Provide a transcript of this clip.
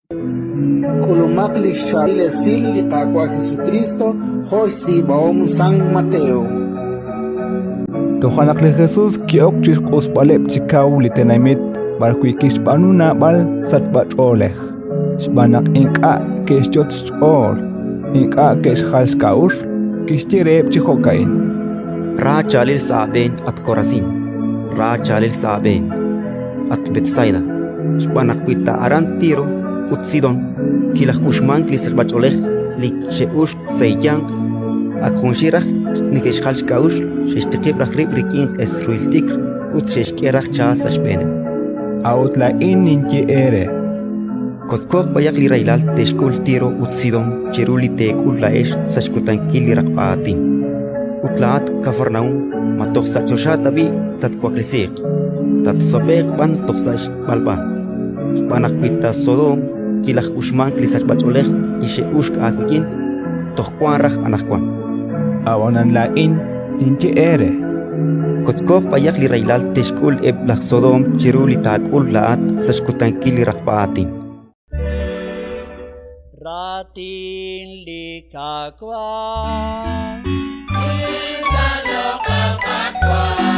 Kulumakli Shabile Sil Liqaqua Jesucristo, Josi Baom San Mateo. Tohanakle Jesús kiokchis uspalep chikau litenamit barkuikish panuna bal satbach oleh. Shbanak inka keshjot or inka kesh halskaush kishtirep chihokain. Ra chalil saben at Corazin, Ra chalil saben at Betsaida. Shbanak kuita aran tiro ut Sidon, kilah ushman kliser bacholeh lik sheush seiyang ak honshirach nikesh halskaush shishtiqibrach ribrik ink es ruiltikr ut sheshkerach chasas bene. Autla ninki ere. Koskok bayak li railal teshkul tiro ut Sidon cheruli tekul laesh sashkutankili rakpaatin. Utlaat Kafarnaum matoh sachoshata bi tat kwaklisik. Tat sobek ban toxash balban. Panak kuita Sodom kilah ushman klisach bacholeh ishe ushk akukin tohkwanrach anakwan. Awanan ninki ere. Koskok bayak li railal teshkul eblach Sodom cheruli takul laat sashkutankili rakpaatin. Ratin likakwa, Intanyo kapakwa.